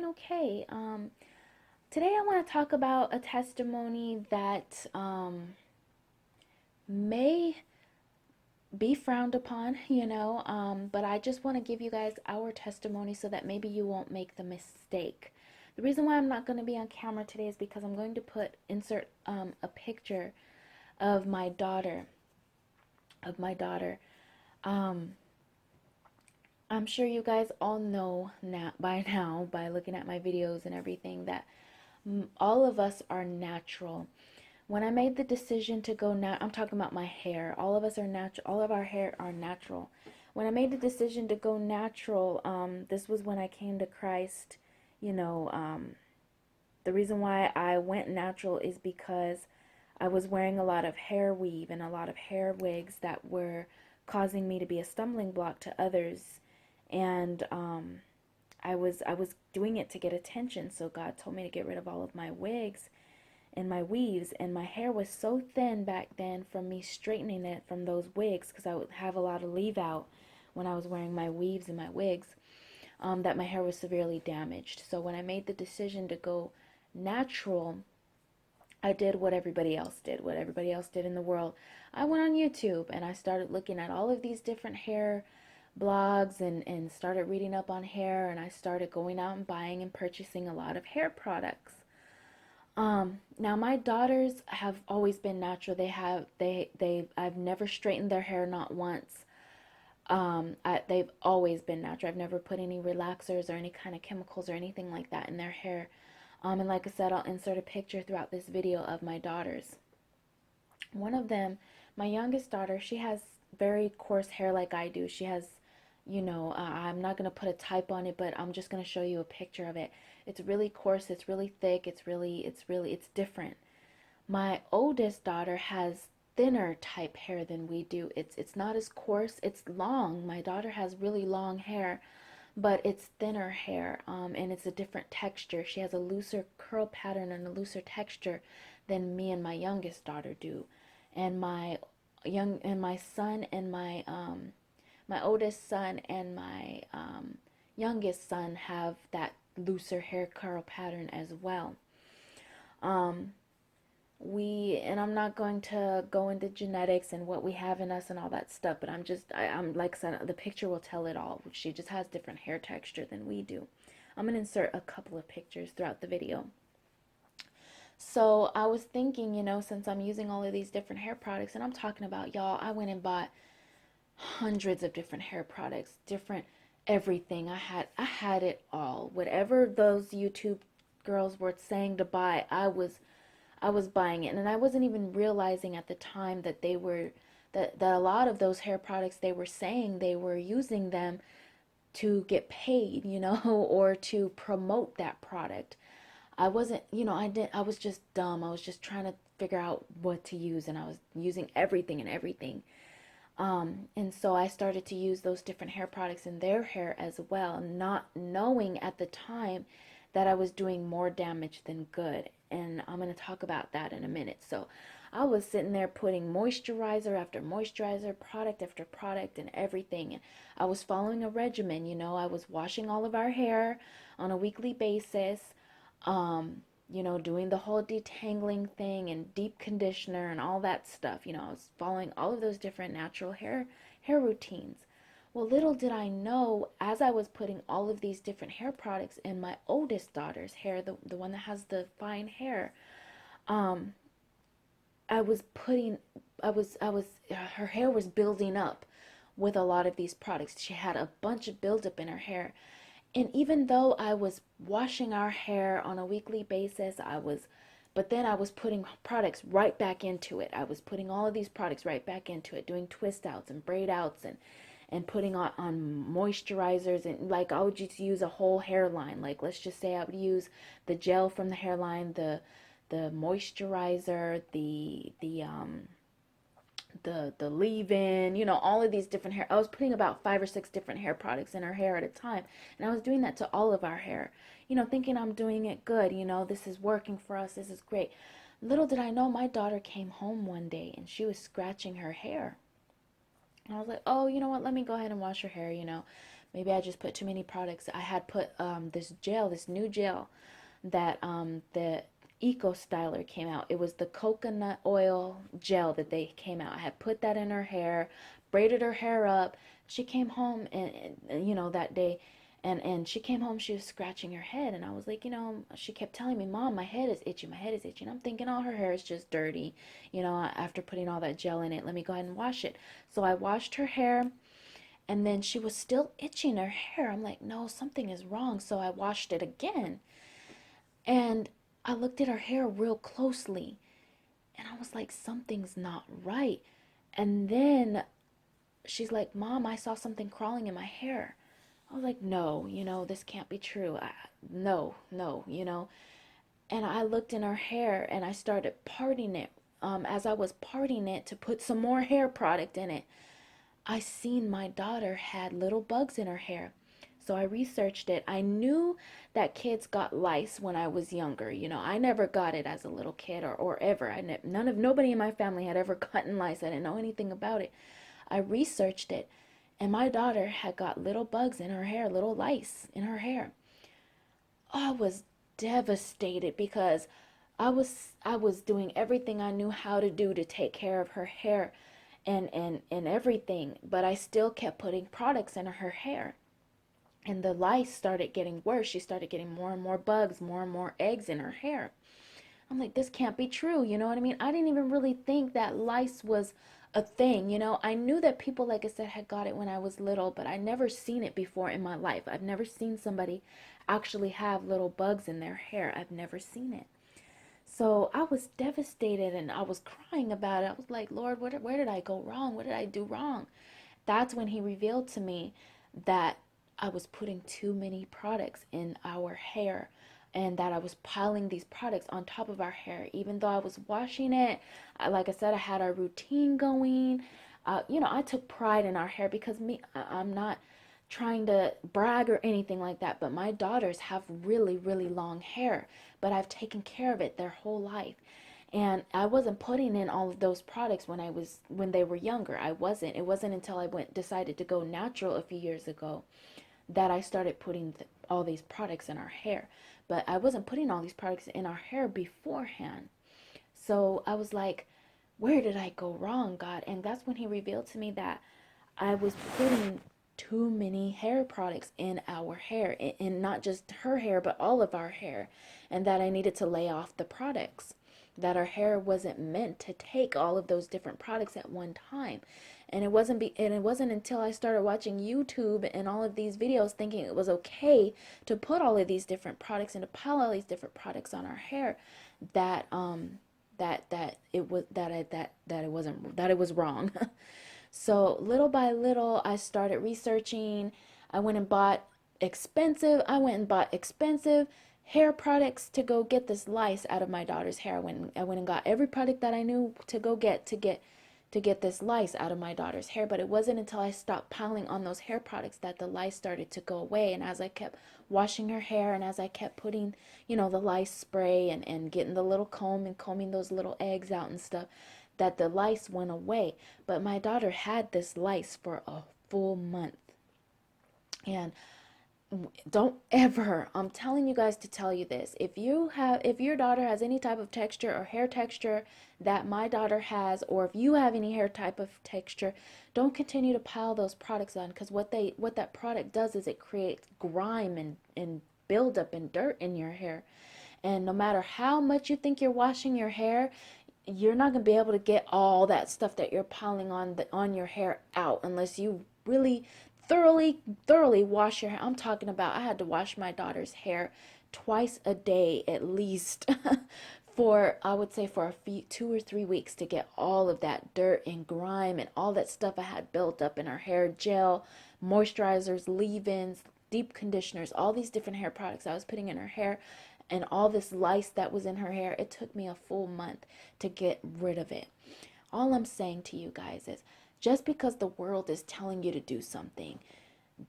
doing okay. Today I want to talk about a testimony that may be frowned upon, but I just want to give you guys our testimony so that maybe you won't make the mistake. The reason why I'm not going to be on camera today is because I'm going to insert a picture of my daughter, of my daughter. Um, I'm sure you guys all know now by looking at my videos and everything that all of us are natural. When I made the decision to go I'm talking about my hair. All of us are natural. All of our hair are natural. When I made the decision to go natural, this was when I came to Christ. You know, the reason why I went natural is because I was wearing a lot of hair weave and a lot of hair wigs that were causing me to be a stumbling block to others. And I was doing it to get attention. So God told me to get rid of all of my wigs and my weaves, and my hair was so thin back then from me straightening it from those wigs, because I would have a lot of leave out when I was wearing my weaves and my wigs, that my hair was severely damaged. So when I made the decision to go natural, I did what everybody else did, what everybody else did in the world. I went on YouTube and I started looking at all of these different hair blogs and started reading up on hair, and I started going out and buying and purchasing a lot of hair products. Now my daughters have always been natural. I've never straightened their hair, not once. They've always been natural. I've never put any relaxers or any kind of chemicals or anything like that in their hair. And like I said, I'll insert a picture throughout this video of my daughters. One of them, my youngest daughter, she has very coarse hair like I do. She has, I'm not going to put a type on it, but I'm just going to show you a picture of it. It's really coarse, it's really thick, it's different. My oldest daughter has thinner type hair than we do. It's not as coarse, it's long. My daughter has really long hair, but it's thinner hair, and it's a different texture. She has a looser curl pattern and a looser texture than me and my youngest daughter do. And my son and my oldest son and my youngest son have that looser hair curl pattern as well. Um, and I'm not going to go into genetics and what we have in us and all that stuff, but I'm like I said, the picture will tell it all. She just has different hair texture than we do. I'm going to insert a couple of pictures throughout the video. So I was thinking, since I'm using all of these different hair products, and I'm talking about, y'all, I went and bought hundreds of different hair products, different everything. I had it all. Whatever those YouTube girls were saying to buy, I was buying it, and I wasn't even realizing at the time that that a lot of those hair products, they were saying they were using them to get paid, or to promote that product. I wasn't, I was just dumb. I was just trying to figure out what to use, and I was using everything and everything. And so I started to use those different hair products in their hair as well, not knowing at the time that I was doing more damage than good. And I'm going to talk about that in a minute. So I was sitting there putting moisturizer after moisturizer, product after product, and everything. And I was following a regimen. I was washing all of our hair on a weekly basis. Doing the whole detangling thing and deep conditioner and all that stuff. I was following all of those different natural hair routines. Well, little did I know, as I was putting all of these different hair products in my oldest daughter's hair, the one that has the fine hair, um, I was putting, her hair was building up with a lot of these products. She had a bunch of buildup in her hair. And even though I was washing our hair on a weekly basis, but then I was putting products right back into it. I was putting all of these products right back into it, doing twist outs and braid outs and putting on moisturizers, and like I would just use a whole hairline. Like let's just say I would use the gel from the hairline, the moisturizer, the leave-in, all of these different hair. I was putting about 5 or 6 different hair products in her hair at a time, and I was doing that to all of our hair, thinking I'm doing it good, this is working for us, this is great. Little did I know, my daughter came home one day and she was scratching her hair. And I was like, oh, you know what, let me go ahead and wash her hair, Maybe I just put too many products. I had put this new gel that the Eco Styler came out. It was the coconut oil gel that they came out. I had put that in her hair, braided her hair up. She came home and that day, and she came home, she was scratching her head, and I was like, she kept telling me, Mom, my head is itchy, my head is itchy. And I'm thinking, oh, her hair is just dirty, after putting all that gel in it. Let me go ahead and wash it. So I washed her hair, and then she was still itching her hair. I'm like, no, something is wrong. So I washed it again, and I looked at her hair real closely, and I was like, something's not right. And then she's like, Mom, I saw something crawling in my hair. I was like, no, this can't be true. No, no, And I looked in her hair and I started parting it. As I was parting it to put some more hair product in it, I seen my daughter had little bugs in her hair. So I researched it. I knew that kids got lice when I was younger. I never got it as a little kid or ever. Nobody in my family had ever gotten lice. I didn't know anything about it. I researched it, and my daughter had got little bugs in her hair, little lice in her hair. I was devastated because I was doing everything I knew how to do to take care of her hair and everything, but I still kept putting products in her hair. And the lice started getting worse. She started getting more and more bugs, more and more eggs in her hair. I'm like, this can't be true. You know what I mean? I didn't even really think that lice was a thing. I knew that people, like I said, had got it when I was little, but I never seen it before in my life. I've never seen somebody actually have little bugs in their hair. I've never seen it. So I was devastated and I was crying about it. I was like, Lord, where did I go wrong? What did I do wrong? That's when he revealed to me that I was putting too many products in our hair and that I was piling these products on top of our hair. Even though I was washing it, like I said, I had our routine going. I took pride in our hair because I'm not trying to brag or anything like that, but my daughters have really, really long hair, but I've taken care of it their whole life. And I wasn't putting in all of those products when they were younger. I wasn't. It wasn't until I decided to go natural a few years ago that I started putting all these products in our hair. But I wasn't putting all these products in our hair beforehand. So I was like, where did I go wrong, God? And that's when he revealed to me that I was putting too many hair products in our hair, and not just her hair, but all of our hair, and that I needed to lay off the products, that our hair wasn't meant to take all of those different products at one time. And it wasn't until I started watching YouTube and all of these videos thinking it was okay to put all of these different products and to pile all these different products on our hair that it was wrong. So little by little, I started researching. I went and bought expensive hair products to go get this lice out of my daughter's hair. I went and got every product that I knew to go get this lice out of my daughter's hair. But it wasn't until I stopped piling on those hair products that the lice started to go away. And as I kept washing her hair and as I kept putting, the lice spray and getting the little comb and combing those little eggs out and stuff, that the lice went away. But my daughter had this lice for a full month. And don't ever, I'm telling you guys to tell you this, if your daughter has any type of texture or hair texture that my daughter has, or if you have any hair type of texture, don't continue to pile those products on, because what that product does is it creates grime and buildup and dirt in your hair. And no matter how much you think you're washing your hair, you're not going to be able to get all that stuff that you're piling on your hair out unless you really thoroughly wash your hair. I'm talking about, I had to wash my daughter's hair twice a day at least for, I would say, for a few 2 or 3 weeks to get all of that dirt and grime and all that stuff I had built up in her hair. Gel, moisturizers, leave-ins, deep conditioners, all these different hair products I was putting in her hair, and all this lice that was in her hair. It took me a full month to get rid of it. All I'm saying to you guys is, just because the world is telling you to do something,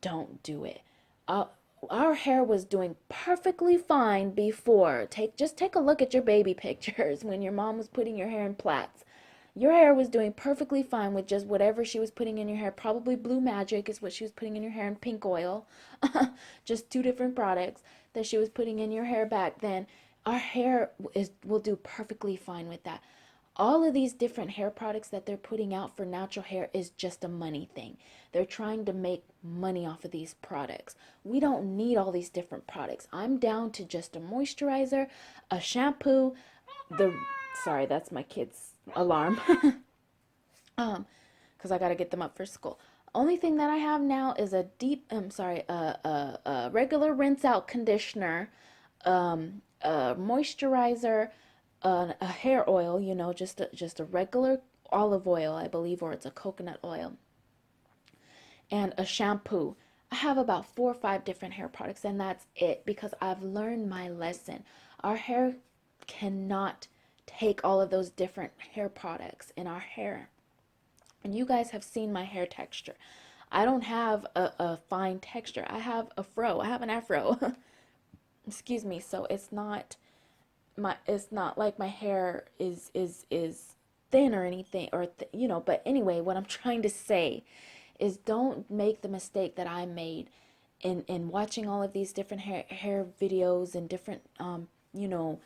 don't do it. Our hair was doing perfectly fine before. Just take a look at your baby pictures when your mom was putting your hair in plaits. Your hair was doing perfectly fine with just whatever she was putting in your hair. Probably Blue Magic is what she was putting in your hair, and pink oil. Just two different products that she was putting in your hair back then. Our hair will do perfectly fine with that. All of these different hair products that they're putting out for natural hair is just a money thing. They're trying to make money off of these products. We don't need all these different products. I'm down to just a moisturizer, a shampoo, the sorry, that's my kids' alarm. Because I gotta get them up for school. Only thing that I have now is a a regular rinse out conditioner, a moisturizer, a hair oil, just a regular olive oil, I believe, or it's a coconut oil, and a shampoo. I have about 4 or 5 different hair products, and that's it because I've learned my lesson. Our hair cannot take all of those different hair products in our hair. And you guys have seen my hair texture. I don't have a fine texture. I have a fro. I have an afro. Excuse me. So it's not like my hair is thin or anything but anyway, what I'm trying to say is don't make the mistake that I made in watching all of these different hair videos and different you know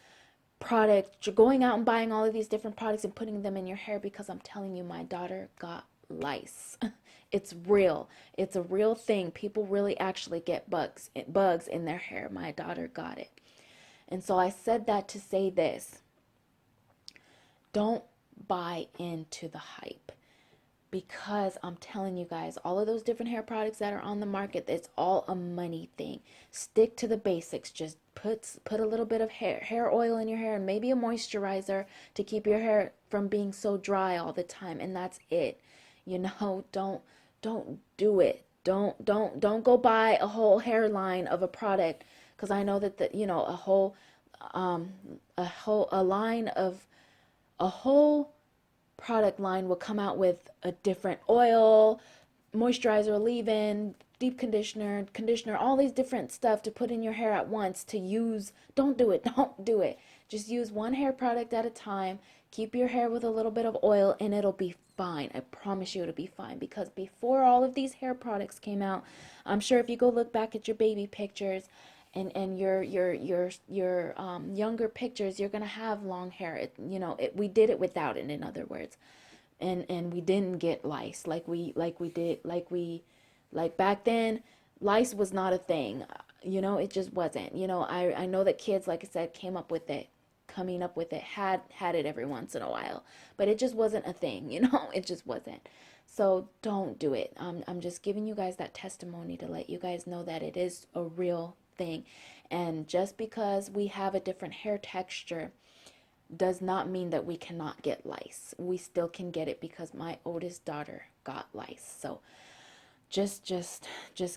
products. You're going out and buying all of these different products and putting them in your hair because I'm telling you, my daughter got lice. It's real. It's a real thing. People really actually get bugs in their hair. My daughter got it. And so I said that to say this. Don't buy into the hype, because I'm telling you guys, all of those different hair products that are on the market, it's all a money thing. Stick to the basics. Just put a little bit of hair oil in your hair and maybe a moisturizer to keep your hair from being so dry all the time, and that's it. Don't do it. Don't go buy a whole hairline of a product, because I know that um a line of a whole product line will come out with a different oil, moisturizer, leave-in, deep conditioner, all these different stuff to put in your hair at once to use. Don't do it. Don't do it. Just use one hair product at a time. Keep your hair with a little bit of oil and it'll be fine. I promise you it'll be fine, because before all of these hair products came out, I'm sure if you go look back at your baby pictures and your younger pictures, you're gonna have long hair. We did it without it, in other words, and we didn't get lice like back then. Lice was not a thing. It just wasn't. I know that kids, like I said, coming up with it, had it every once in a while, but it just wasn't a thing. It just wasn't. So don't do it. I'm just giving you guys that testimony to let you guys know that it is a real thing. And just because we have a different hair texture does not mean that we cannot get lice. We still can get it, because my oldest daughter got lice. So just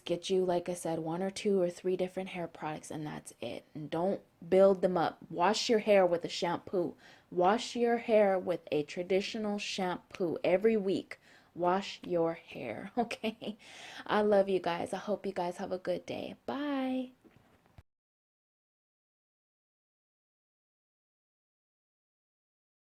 get you, like I said, 1 or 2 or 3 different hair products, and that's it. And don't build them up. Wash your hair with a shampoo. Wash your hair with a traditional shampoo every week. Wash your hair. Okay. I love you guys. I hope you guys have a good day. Bye.